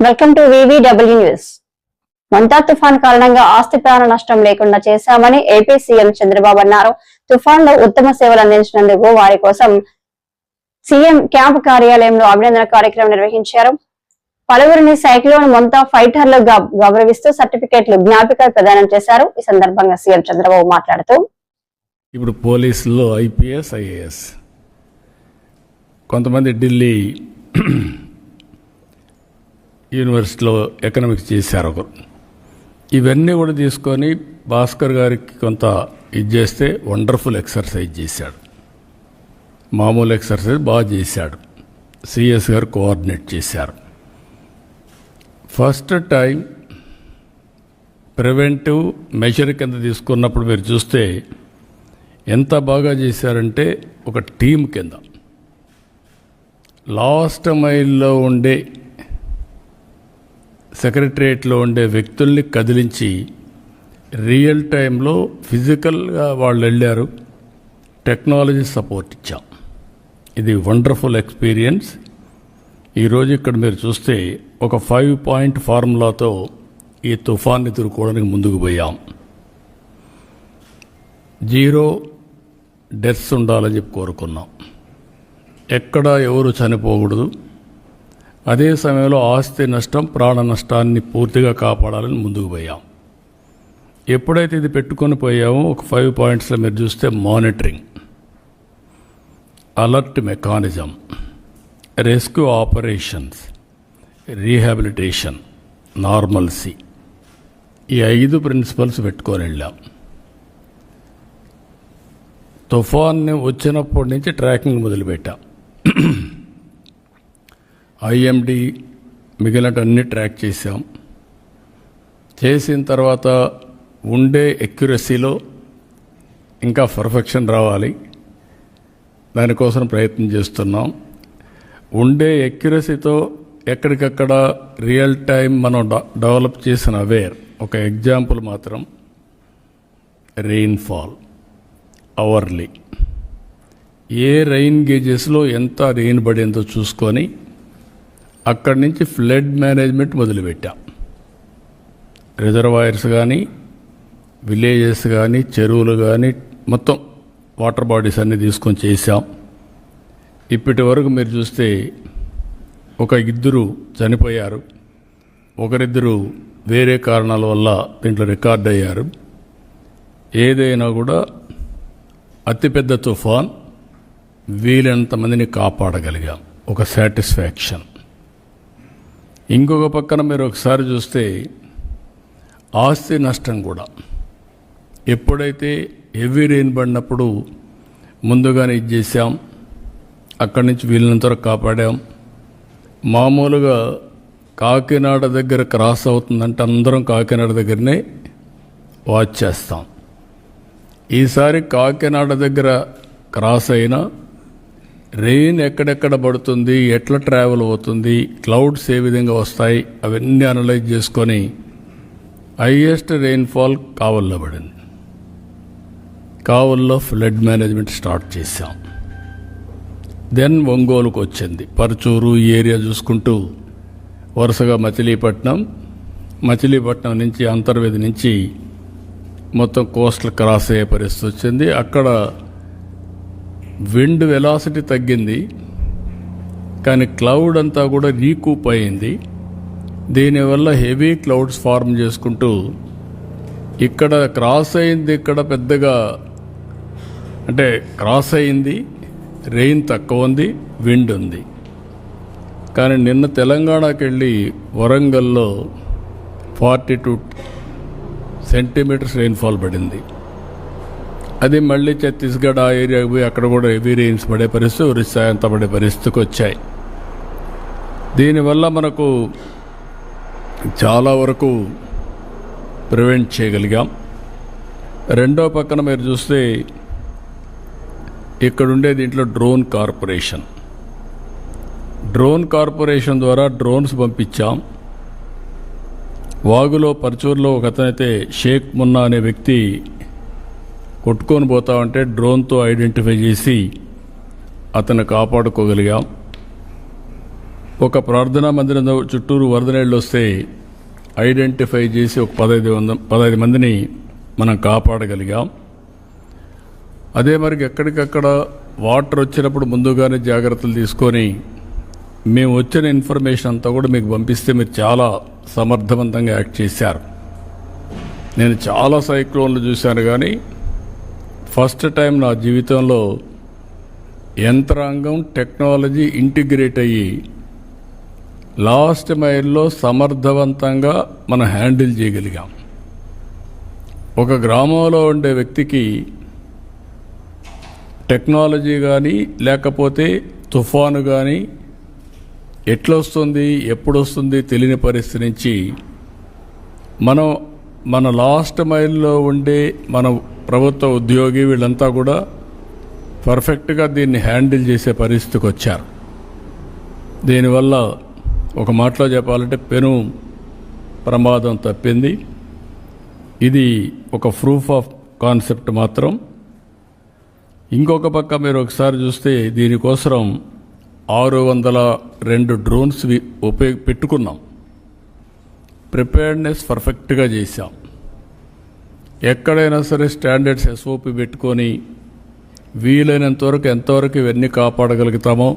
Welcome to VVW news. Montha తుఫాన్ కారణంగా ఆస్తి ప్రాణ నష్టం లేకుండా చేశామని ఏపీ సీఎం చంద్రబాబు అన్నారు. తుఫాన్ లో ఉత్తమ సేవలు అందించినందుకు వారి కోసం సీఎం క్యాంప్ కార్యాలయంలో అభినందన కార్యక్రమం నిర్వహించారు. పలువురిని సైక్లోన్ మొంతా ఫైటర్లుగా గౌరవిస్తూ సర్టిఫికెట్లు జ్ఞాపికలు ప్రదానం చేశారు. ఈ సందర్భంగా సీఎం చంద్రబాబు మాట్లాడుతూ, ఇప్పుడు పోలీసుల్లో ఐపీఎస్ ఐఏఎస్ కొంతమంది ఢిల్లీ యూనివర్సిటీలో ఎకనామిక్స్ చేశారు ఒకరు. ఇవన్నీ కూడా తీసుకొని భాస్కర్ గారికి కొంత ఇది చేస్తే వండర్ఫుల్ ఎక్సర్సైజ్ చేశాడు. మామూలు ఎక్సర్సైజ్ బాగా చేశాడు. సిఎస్ గారు కోఆర్డినేట్ చేశారు. ఫస్ట్ టైం ప్రివెంటివ్ మెజర్ కింద తీసుకున్నప్పుడు మీరు చూస్తే ఎంత బాగా చేశారంటే ఒక టీం కింద లాస్ట్ మైల్లో ఉండే సెక్రటరియట్లో ఉండే వ్యక్తుల్ని కదిలించి రియల్ టైంలో ఫిజికల్గా వాళ్ళు వెళ్ళారు. టెక్నాలజీ సపోర్ట్ ఇచ్చాం. ఇది వండర్ఫుల్ ఎక్స్పీరియన్స్. ఈరోజు ఇక్కడ మీరు చూస్తే ఒక 5 పాయింట్ ఫార్ములాతో ఈ తుఫాన్ ఎదుర్కోవడానికి ముందుకు పోయాం. 0 డెత్స్ ఉండాలని చెప్పి కోరుకున్నాం. ఎక్కడ ఎవరు చనిపోకూడదు. అదే సమయంలో ఆస్తి నష్టం, ప్రాణ నష్టాన్ని పూర్తిగా కాపాడాలని ముందుకు పోయాం. ఎప్పుడైతే ఇది పెట్టుకొని పోయామో ఒక 5 పాయింట్స్లో మీరు చూస్తే monitoring, alert mechanism, rescue operations, rehabilitation, normalcy, ఈ 5 ప్రిన్సిపల్స్ పెట్టుకొని వెళ్ళాం. తుఫాన్ని వచ్చినప్పటి నుంచి ట్రాకింగ్ మొదలుపెట్టాం. ఐఎండి మిగిలినటన్నీ ట్రాక్ చేసాం. చేసిన తర్వాత ఉండే ఎక్యురసీలో ఇంకా పర్ఫెక్షన్ రావాలి. దానికోసం ప్రయత్నం చేస్తున్నాం. ఉండే ఎక్యురసీతో ఎక్కడికక్కడ రియల్ టైం మనం డెవలప్ చేసిన అవేర్. ఒక ఎగ్జాంపుల్ మాత్రం రెయిన్ఫాల్ అవర్లీ, ఏ రెయిన్ గేజెస్లో ఎంత రెయిన్ పడిందో చూసుకొని అక్కడి నుంచి ఫ్లడ్ మేనేజ్మెంట్ మొదలుపెట్టాం. రిజర్వాయర్స్ కానీ, విలేజెస్ కానీ, చెరువులు కానీ, మొత్తం వాటర్ బాడీస్ అన్నీ తీసుకొని చేశాం. ఇప్పటి వరకు మీరు చూస్తే ఒక 2 చనిపోయారు. ఒకరిద్దరు వేరే కారణాల వల్ల దీంట్లో రికార్డ్ అయ్యారు. ఏదైనా కూడా అతిపెద్ద తుఫాన్ వీలైనంత మందిని కాపాడగలిగాం. ఒక సాటిస్ఫాక్షన్. ఇంకొక పక్కన మీరు ఒకసారి చూస్తే ఆస్తి నష్టం కూడా ఎప్పుడైతే హెవీ రెయిన్ పడినప్పుడు ముందుగానే ఇది చేశాం. అక్కడి నుంచి వీలైనంత వరకు కాపాడాం. మామూలుగా కాకినాడ దగ్గర క్రాస్ అవుతుందంటే అందరం కాకినాడ దగ్గరనే వాచ్ చేస్తాం. ఈసారి కాకినాడ దగ్గర క్రాస్ అయినా రెయిన్ ఎక్కడెక్కడ పడుతుంది, ఎట్లా ట్రావెల్ అవుతుంది, క్లౌడ్స్ ఏ విధంగా వస్తాయి, అవన్నీ అనలైజ్ చేసుకొని హైయెస్ట్ రెయిన్ఫాల్ కావల్లో పడింది. కావల్లో ఫ్లడ్ మేనేజ్మెంట్ స్టార్ట్ చేశాం. దెన్ ఒంగోలుకు వచ్చింది. పరచూరు ఈ ఏరియా చూసుకుంటూ వరుసగా మచిలీపట్నం నుంచి అంతర్వేది నుంచి మొత్తం కోస్టల్ క్రాస్ అయ్యే పరిస్థితి వచ్చింది. అక్కడ విండ్ వెలాసిటీ తగ్గింది, కానీ క్లౌడ్ అంతా కూడా రీకూప్ అయింది. దీనివల్ల హెవీ క్లౌడ్స్ ఫార్మ్ చేసుకుంటూ ఇక్కడ క్రాస్ అయింది. ఇక్కడ పెద్దగా అంటే క్రాస్ అయింది, రెయిన్ తక్కువ ఉంది, విండ్ ఉంది. కానీ నిన్న తెలంగాణకి వెళ్ళి వరంగల్లో 42 సెంటీమీటర్స్ రెయిన్ఫాల్ పడింది. అది మళ్ళీ ఛత్తీస్గఢ్ ఆ ఏరియాకి పోయి అక్కడ కూడా హెవీ రెయిన్స్ పడే పరిస్థితి, ఒరిస్సా అంతా పడే పరిస్థితికి వచ్చాయి. దీనివల్ల మనకు చాలా వరకు ప్రివెంట్ చేయగలిగాం. రెండో పక్కన మీరు చూస్తే ఇక్కడుండే దీంట్లో డ్రోన్ కార్పొరేషన్ ద్వారా డ్రోన్స్ పంపించాం. వాగులో పరచూరులో ఒక అతనైతే షేక్ మున్నా అనే వ్యక్తి కొట్టుకొని పోతామంటే డ్రోన్తో ఐడెంటిఫై చేసి అతను కాపాడుకోగలిగాం. ఒక ప్రార్థనా మందిరం చుట్టూరు వరద నీళ్ళు వస్తే ఐడెంటిఫై చేసి ఒక 15 మందిని మనం కాపాడగలిగాం. అదే మరి ఎక్కడికక్కడ వాటర్ వచ్చినప్పుడు ముందుగానే జాగ్రత్తలు తీసుకొని మేము వచ్చిన ఇన్ఫర్మేషన్ అంతా కూడా మీకు పంపిస్తే మీరు చాలా సమర్థవంతంగా యాక్ట్ చేశారు. నేను చాలా సైక్లోన్లు చూశాను, కానీ ఫస్ట్ టైం నా జీవితంలో యంత్రాంగం టెక్నాలజీ ఇంటిగ్రేట్ అయ్యి లాస్ట్ మైల్లో సమర్థవంతంగా మనం హ్యాండిల్ చేయగలిగాం. ఒక గ్రామంలో ఉండే వ్యక్తికి టెక్నాలజీ కానీ లేకపోతే తుఫాను కానీ ఎట్లొస్తుంది ఎప్పుడు వస్తుంది తెలియని పరిస్థితి నుంచి మన లాస్ట్ మైల్లో ఉండే మన ప్రభుత్వ ఉద్యోగి వీళ్ళంతా కూడా పర్ఫెక్ట్గా దీన్ని హ్యాండిల్ చేసే పరిస్థితికి వచ్చారు. దీనివల్ల ఒక మాటలో చెప్పాలంటే పెను ప్రమాదం తప్పింది. ఇది ఒక ప్రూఫ్ ఆఫ్ కాన్సెప్ట్ మాత్రం. ఇంకొక పక్క మీరు ఒకసారి చూస్తే దీనికోసం 602 డ్రోన్స్ పెట్టుకున్నాం. ప్రిపేర్డ్నెస్ పర్ఫెక్ట్గా చేశాం. ఎక్కడైనా సరే స్టాండర్డ్స్ SOP పెట్టుకొని వీలైనంతవరకు ఎంతవరకు ఇవన్నీ కాపాడగలుగుతామో